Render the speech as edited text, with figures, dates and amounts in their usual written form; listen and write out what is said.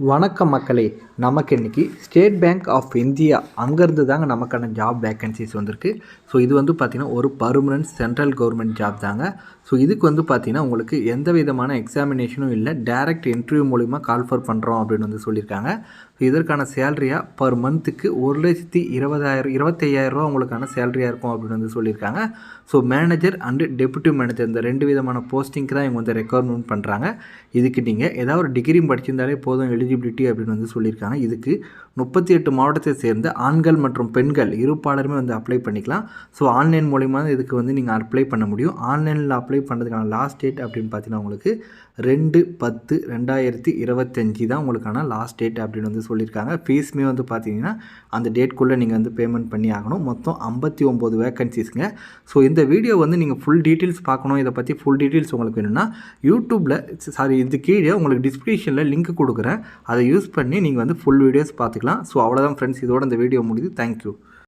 வணக்கம் மக்களே. நமக்கு இன்றைக்கி ஸ்டேட் பேங்க் ஆஃப் இந்தியா அங்கேருந்து தாங்க நமக்கான ஜாப் வேக்கன்சிஸ் வந்திருக்கு. ஸோ இது வந்து பார்த்திங்கன்னா ஒரு பர்மனன்ட் சென்ட்ரல் கவர்மெண்ட் ஜாப் தாங்க. ஸோ இதுக்கு வந்து பார்த்திங்கன்னா உங்களுக்கு எந்த விதமான எக்ஸாமினேஷனும் இல்லை, டைரக்ட் இன்டர்வியூ மூலிமா கால்ஃபர் பண்ணுறோம் அப்படின்னு வந்து சொல்லியிருக்காங்க. ஸோ இதற்கான சேலரியாக பர் மந்த்துக்கு 1,25,000 உங்களுக்கான சேலரியாக இருக்கும் அப்படின்னு வந்து சொல்லியிருக்காங்க. So manager and deputy manager இந்த 2 விதமான போஸ்டிங்க்கு தான் இவங்க வந்து ரெக்யர்மெண்ட் பண்ணுறாங்க. இதுக்கு நீங்கள் ஏதாவது ஒரு டிகிரி படிச்சிருந்தாலே போதும் எலிஜிபிலிட்டி அப்படின்னு வந்து சொல்லியிருக்காங்க. இதுக்கு 38 மாவட்டத்தை சேர்ந்த ஆண்கள் மற்றும் பெண்கள் இருப்பாளருமே வந்து அப்ளை பண்ணிக்கலாம். ஸோ ஆன்லைன் மூலிமா இதுக்கு வந்து நீங்கள் அப்ளை பண்ண முடியும். ஆன்லைனில் அப்ளை பண்ணுறதுக்கான லாஸ்ட் டேட் அப்படின்னு பார்த்தீங்கன்னா உங்களுக்கு 2/10/2025 தான் உங்களுக்கான லாஸ்ட் டேட் அப்படின்னு வந்து சொல்லியிருக்காங்க. ஃபீஸுமே வந்து பார்த்தீங்கன்னா அந்த டேட்குள்ளே நீங்கள் வந்து பேமெண்ட் பண்ணி ஆகணும். மொத்தம் 59 வேக்கன்சிஸ்ங்க. ஸோ இந்த வீடியோ வந்து நீங்கள் ஃபுல் டீட்டெயில்ஸ் பார்க்கணும், இதை பற்றி ஃபுல் டீட்டெயில்ஸ் உங்களுக்கு வேணும்னா யூடியூப்பில் இது கீழே உங்களுக்கு டிஸ்கிரிப்ஷனில் லிங்க் கொடுக்குறேன். அதை யூஸ் பண்ணி நீங்கள் வந்து ஃபுல் வீடியோஸ் பார்த்துக்கலாம். ஸோ அவ்வளோதான் ஃப்ரெண்ட்ஸ், இதோட இந்த வீடியோ முடியுது. தேங்க்யூ.